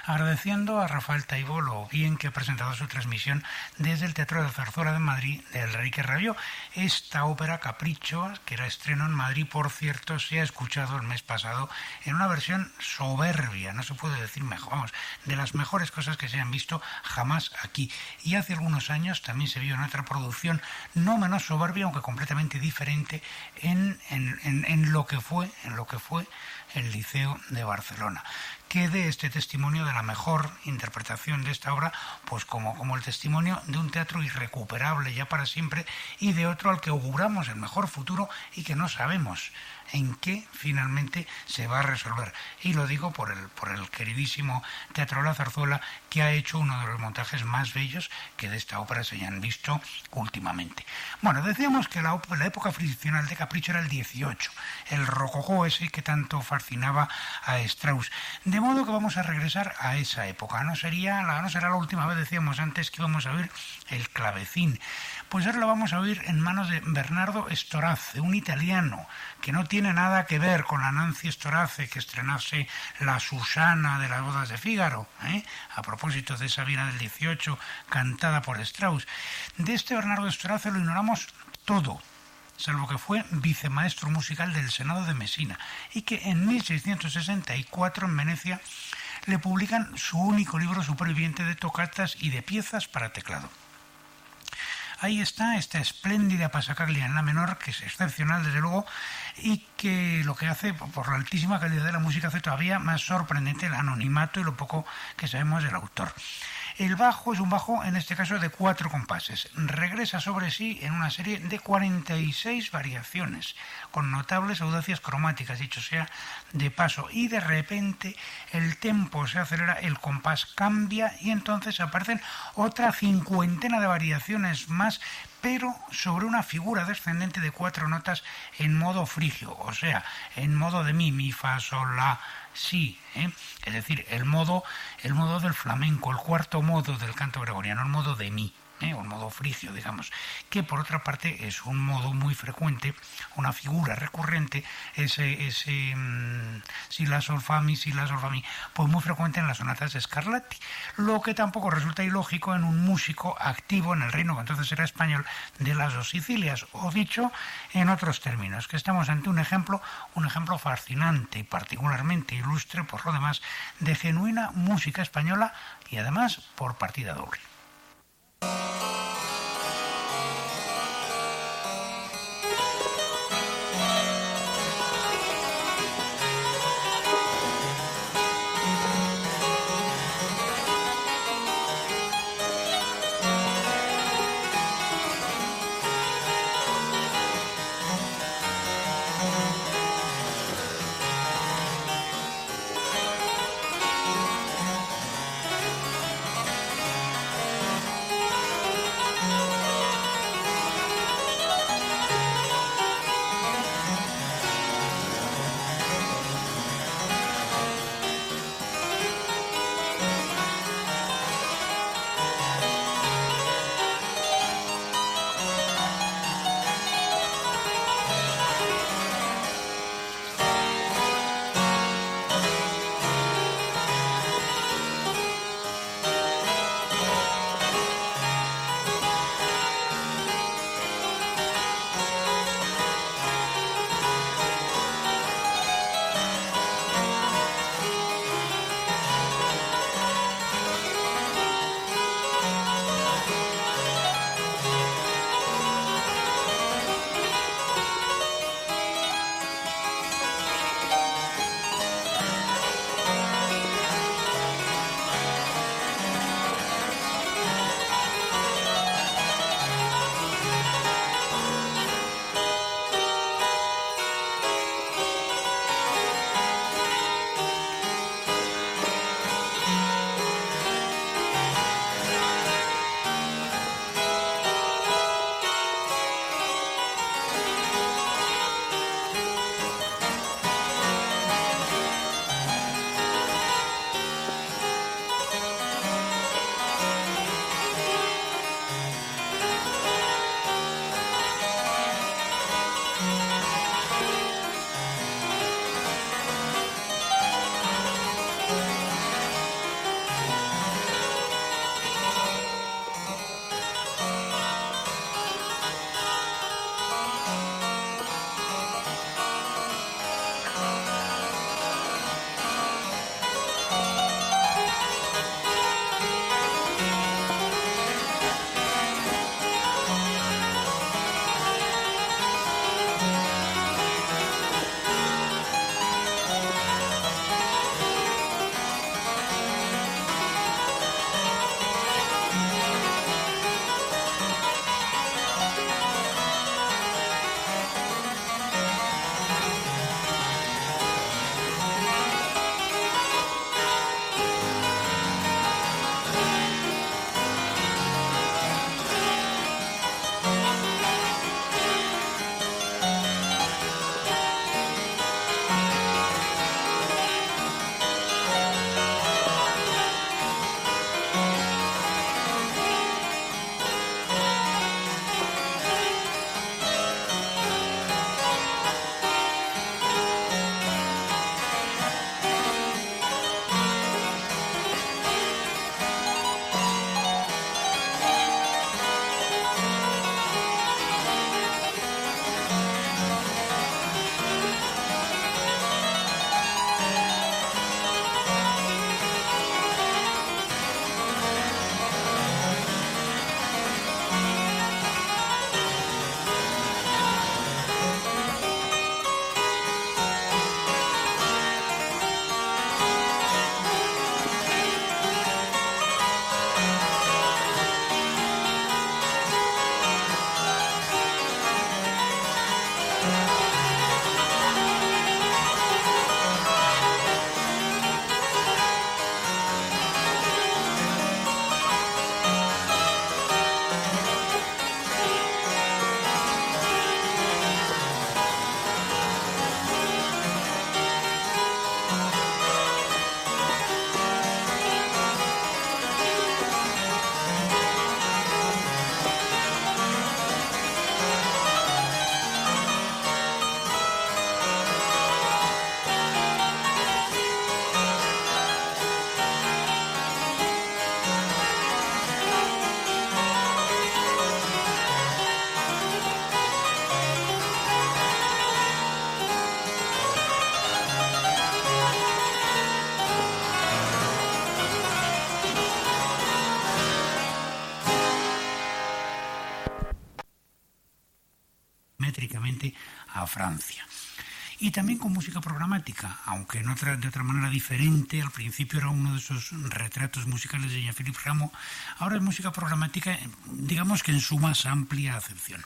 agradeciendo a Rafael Taibo lo bien que ha presentado su transmisión desde el Teatro de Zarzuela de Madrid de Enrique Rabió. Esta ópera Capriccio, que era estreno en Madrid, por cierto, se ha escuchado el mes pasado en una versión soberbia, no se puede decir mejor, vamos, de las mejores cosas que se han visto jamás aquí. Y hace algunos años también se vio en otra producción no menos soberbia, aunque completamente diferente, en lo que fue el Liceo de Barcelona. Quede este testimonio de la mejor interpretación de esta obra, pues como el testimonio de un teatro irrecuperable ya para siempre y de otro al que auguramos el mejor futuro y que no sabemos en qué finalmente se va a resolver. Y lo digo por el queridísimo Teatro La Zarzuela, que ha hecho uno de los montajes más bellos que de esta ópera se hayan visto últimamente. Bueno, decíamos que la época ficcional de Capriccio era el 18, el rococó ese que tanto fascinaba a Strauss. De modo que vamos a regresar a esa época. No será la última vez, decíamos antes, que íbamos a oír el clavecín. Pues ahora lo vamos a oír en manos de Bernardo Storace, un italiano que no tiene nada que ver con la Nancy Storace que estrenase la Susana de las bodas de Fígaro, a propósito de esa Viena del 18 cantada por Strauss. De este Bernardo Storace lo ignoramos todo, salvo que fue vicemaestro musical del Senado de Messina y que en 1664 en Venecia le publican su único libro superviviente de tocatas y de piezas para teclado. Ahí está esta espléndida pasacaglia en la menor, que es excepcional desde luego, y que lo que hace, por la altísima calidad de la música, hace todavía más sorprendente el anonimato y lo poco que sabemos del autor. El bajo es un bajo, en este caso, de 4 compases. Regresa sobre sí en una serie de 46 variaciones, con notables audacias cromáticas, dicho sea de paso. Y de repente el tempo se acelera, el compás cambia y entonces aparecen otra 50 de variaciones más, pero sobre una figura descendente de 4 notas en modo frigio, o sea, en modo de mi, fa, sol, la, si, es decir, el modo del flamenco, el cuarto modo del canto gregoriano, el modo de mi, o el modo frigio, digamos, que por otra parte es un modo muy frecuente, una figura recurrente, ese si la sol fa mi, pues muy frecuente en las sonatas de Scarlatti, lo que tampoco resulta ilógico en un músico activo en el reino que entonces era español de las dos Sicilias, o dicho en otros términos, que estamos ante un ejemplo fascinante y particularmente ilustre por lo demás de genuina música española y además por partida doble. a Francia. Y también con música programática, aunque de otra manera diferente. Al principio era uno de esos retratos musicales de Jean-Philippe Rameau, ahora es música programática, digamos que en su más amplia acepción.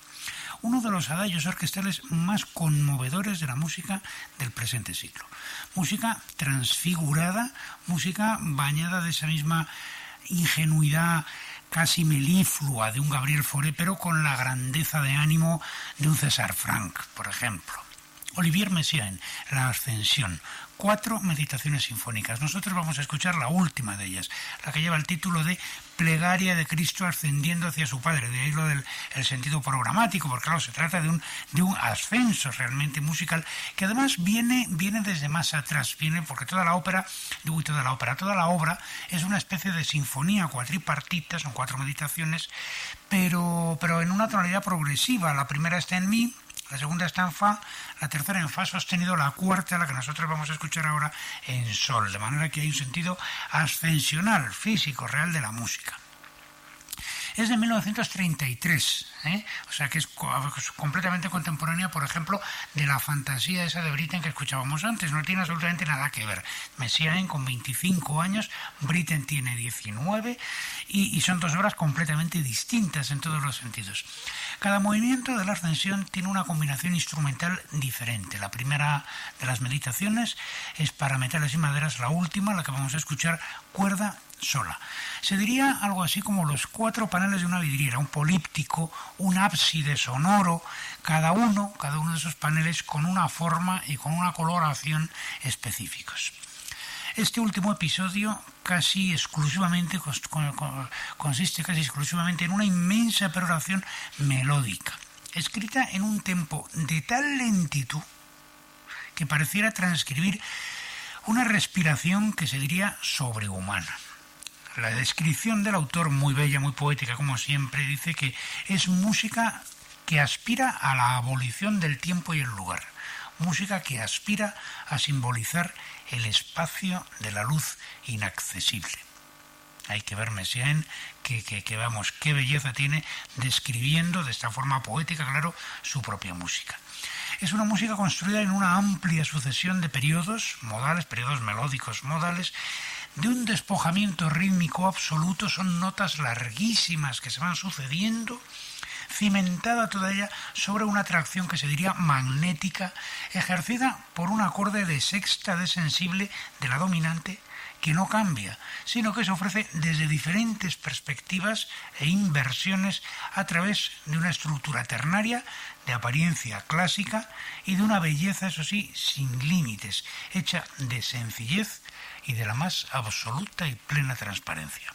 Uno de los adagios orquestales más conmovedores de la música del presente siglo. Música transfigurada, música bañada de esa misma ingenuidad casi meliflua de un Gabriel Fauré, pero con la grandeza de ánimo de un César Franck, por ejemplo. Olivier Messiaen, La Ascensión, 4 meditaciones sinfónicas. Nosotros vamos a escuchar la última de ellas, la que lleva el título de Plegaria de Cristo ascendiendo hacia su Padre. De ahí lo del el sentido programático, porque claro, se trata de un ascenso realmente musical, que además viene desde más atrás, viene porque toda la obra es una especie de sinfonía cuatripartita, son 4 meditaciones, pero en una tonalidad progresiva. La primera está en mi, la segunda está en fa, la tercera en fa sostenido, la cuarta, la que nosotros vamos a escuchar ahora, en sol, de manera que hay un sentido ascensional, físico, real de la música. Es de 1933, o sea que es completamente contemporánea, por ejemplo, de la fantasía esa de Britten que escuchábamos antes. No tiene absolutamente nada que ver. Messiaen con 25 años, Britten tiene 19, y son 2 obras completamente distintas en todos los sentidos. Cada movimiento de la ascensión tiene una combinación instrumental diferente. La primera de las meditaciones es para metales y maderas, la última, la que vamos a escuchar, cuerda sola. Se diría algo así como los 4 paneles de una vidriera, un políptico, un ábside sonoro, cada uno de esos paneles con una forma y con una coloración específicos. Este último episodio consiste casi exclusivamente en una inmensa peroración melódica, escrita en un tempo de tal lentitud que pareciera transcribir una respiración que se diría sobrehumana. La descripción del autor, muy bella, muy poética como siempre, dice que es música que aspira a la abolición del tiempo y el lugar, música que aspira a simbolizar el espacio de la luz inaccesible. Hay que ver Messiaen, que vamos, qué belleza tiene describiendo de esta forma poética, claro, su propia música. Es una música construida en una amplia sucesión de periodos modales, periodos melódicos modales, de un despojamiento rítmico absoluto. Son notas larguísimas que se van sucediendo, cimentada toda ella sobre una atracción que se diría magnética, ejercida por un acorde de sexta desensible de la dominante, que no cambia, sino que se ofrece desde diferentes perspectivas e inversiones a través de una estructura ternaria de apariencia clásica y de una belleza, eso sí, sin límites, hecha de sencillez y de la más absoluta y plena transparencia.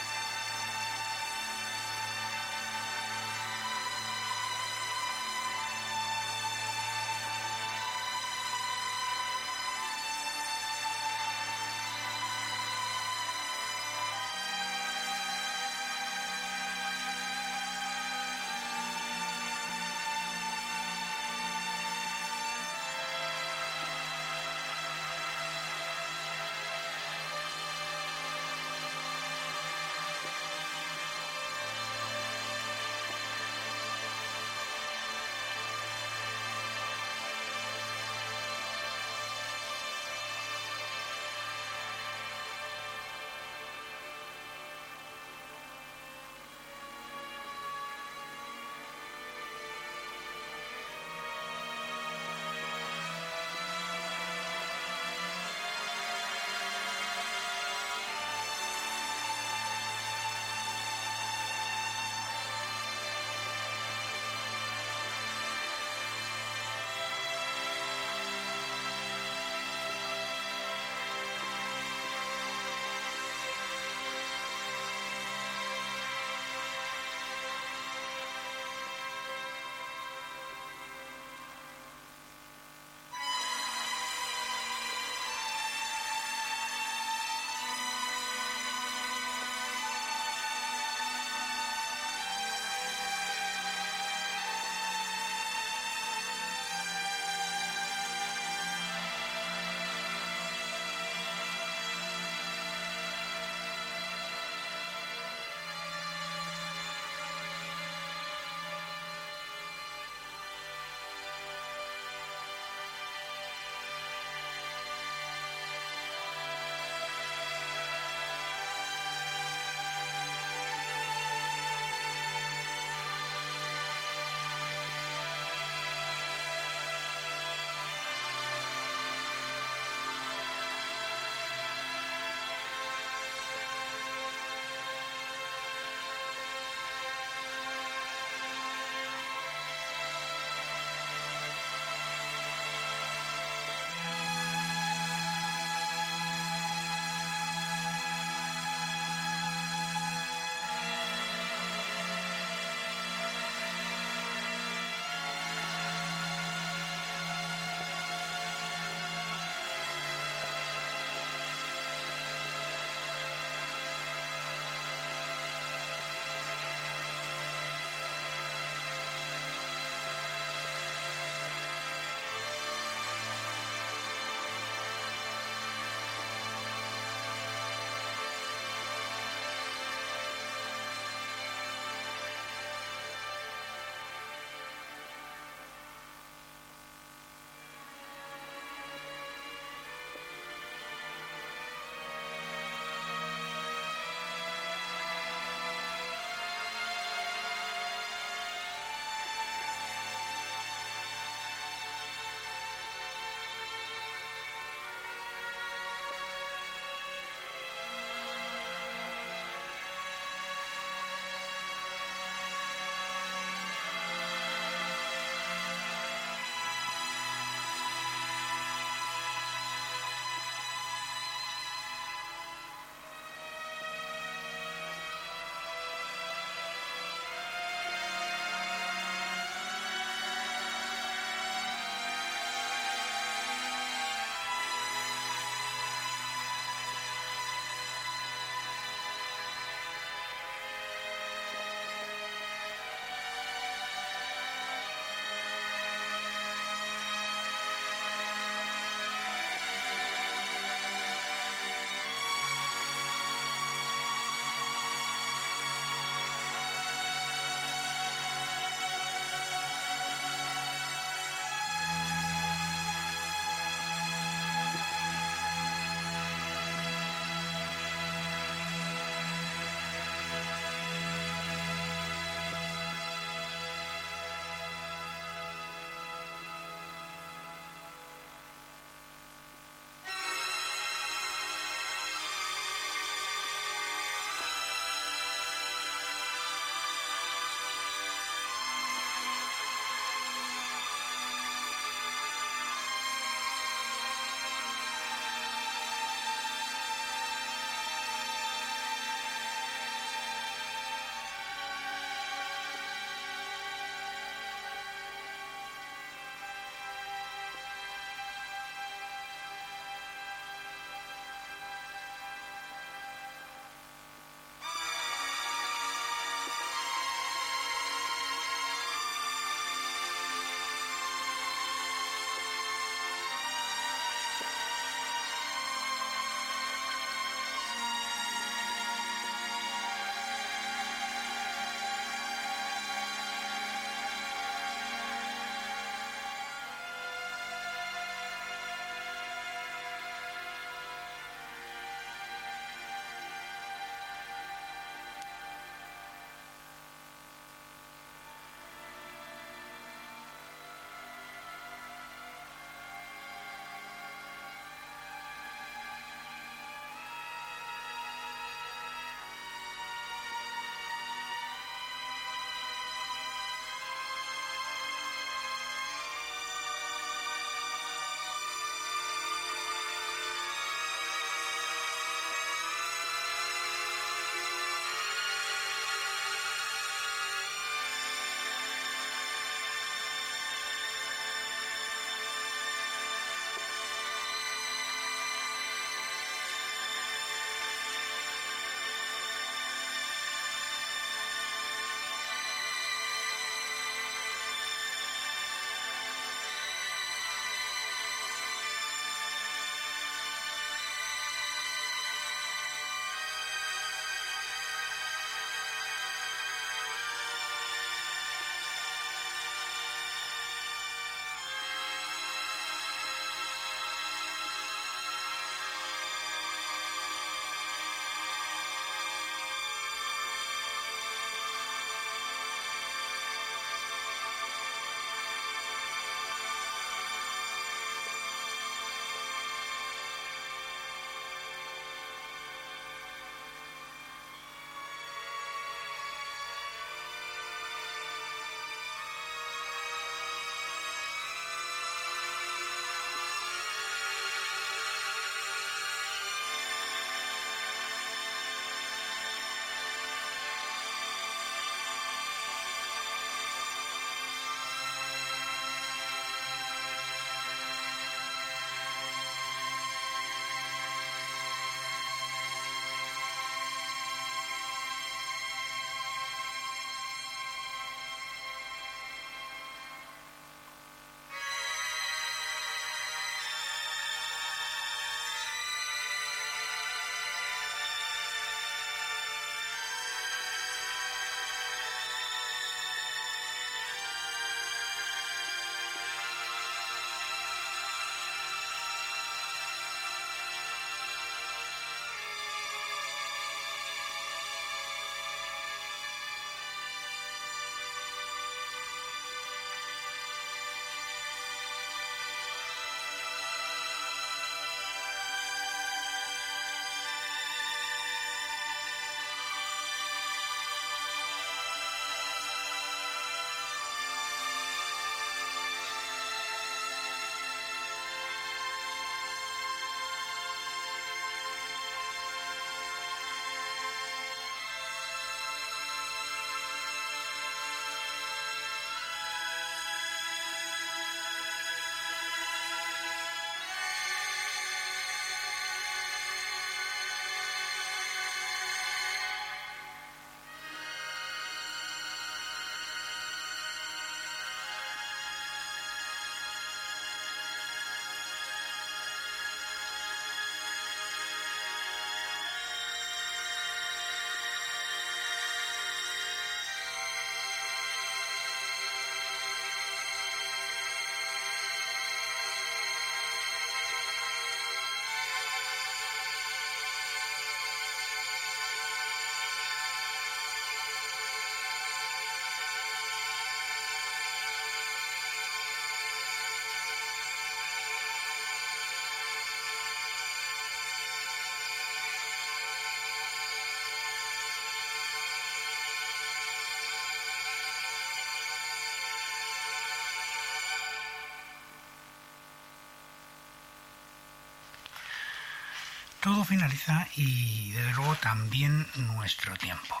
todo finaliza y desde luego también nuestro tiempo.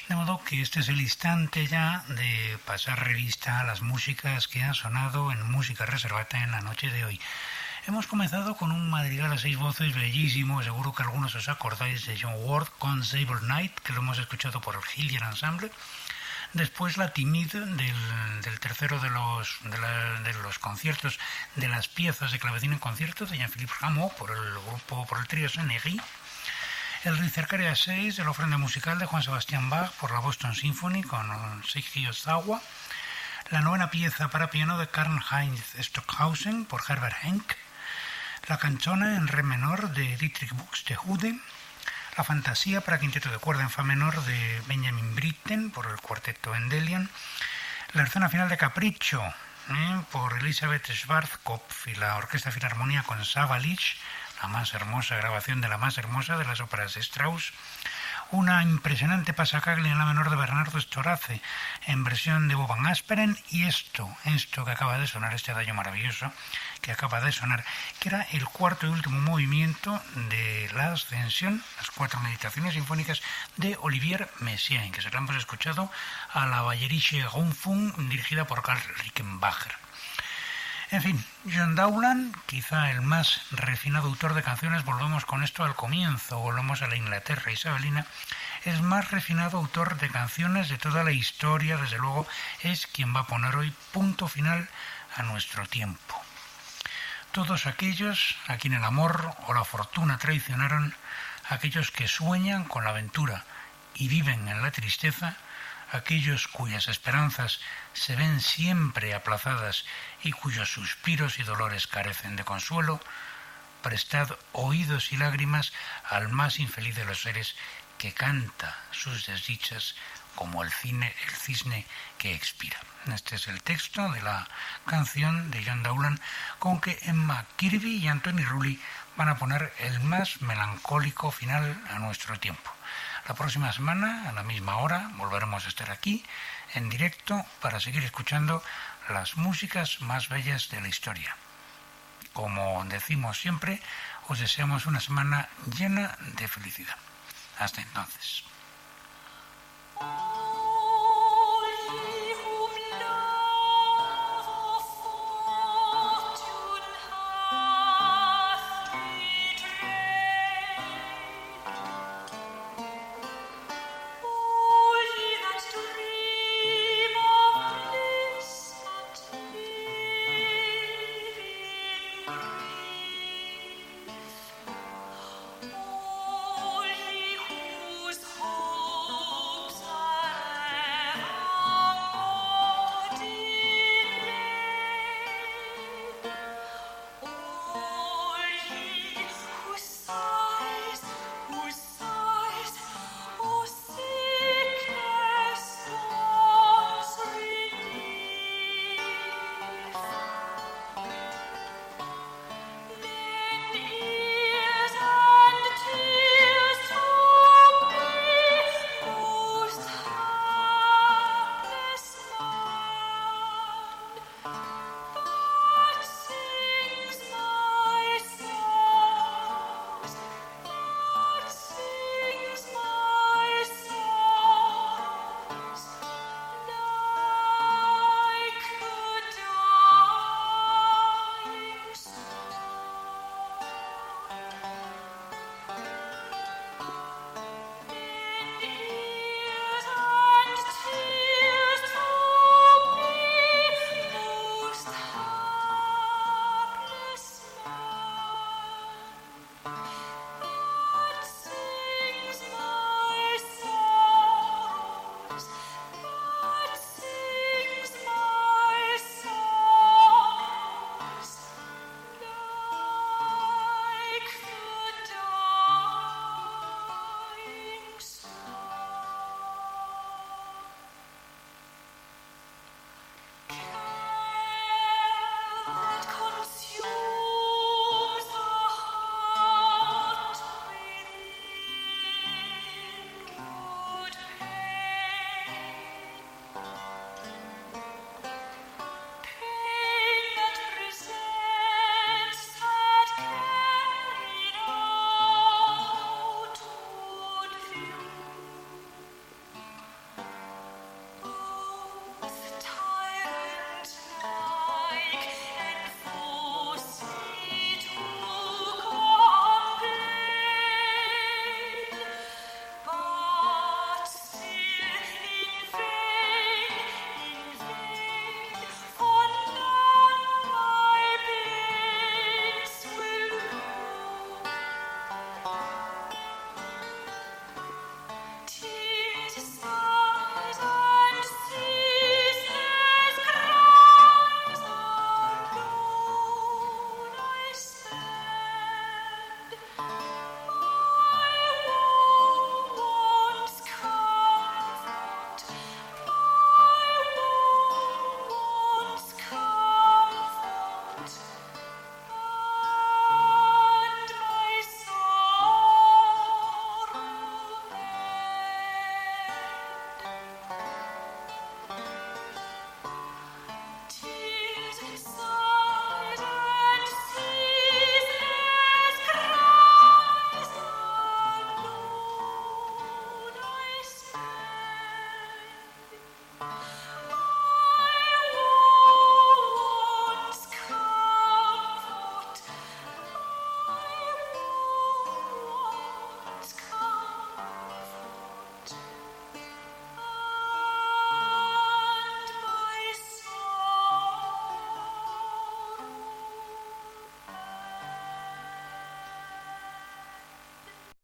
De modo que este es el instante ya de pasar revista a las músicas que han sonado en Música Reservata en la noche de hoy. Hemos comenzado con un madrigal a 6 voces bellísimo, seguro que algunos os acordáis de John Ward con Sable Night, que lo hemos escuchado por el Hilliard Ensemble. Después la timide del tercero de los conciertos, de las piezas de clavecín en concierto de Jean-Philippe Rameau por el trío Saint-Néry. El Ricercaria 6 de la ofrenda musical de Juan Sebastián Bach por la Boston Symphony con Seiji Ozawa. La novena pieza para piano de Karl-Heinz Stockhausen por Herbert Henck. La canzona en re menor de Dietrich Buxtehude. La fantasía para quinteto de cuerda en fa menor de Benjamin Britten por el cuarteto Endelian. La escena final de Capricho por Elisabeth Schwarzkopf y la Orquesta Filarmonía con Savalich, la más hermosa grabación de la más hermosa de las óperas de Strauss. Una impresionante pasacaglia en la menor de Bernardo Storace en versión de Bob Van Asperen, y esto que acaba de sonar, este adagio maravilloso que acaba de sonar, que era el cuarto y último movimiento de la Ascensión, las 4 meditaciones sinfónicas de Olivier Messiaen, que se la hemos escuchado a la Bayerische Rundfunk dirigida por Karl Rickenbacher. En fin, John Dowland, quizá el más refinado autor de canciones, volvemos con esto al comienzo, volvemos a la Inglaterra isabelina, es más refinado autor de canciones de toda la historia, desde luego es quien va a poner hoy punto final a nuestro tiempo. Todos aquellos a quien el amor o la fortuna traicionaron, aquellos que sueñan con la aventura y viven en la tristeza, aquellos cuyas esperanzas se ven siempre aplazadas y cuyos suspiros y dolores carecen de consuelo, prestad oídos y lágrimas al más infeliz de los seres que canta sus desdichas como el cisne que expira. Este es el texto de la canción de John Dowland, con que Emma Kirby y Anthony Rulli van a poner el más melancólico final a nuestro tiempo. La próxima semana, a la misma hora, volveremos a estar aquí, en directo, para seguir escuchando las músicas más bellas de la historia. Como decimos siempre, os deseamos una semana llena de felicidad. Hasta entonces.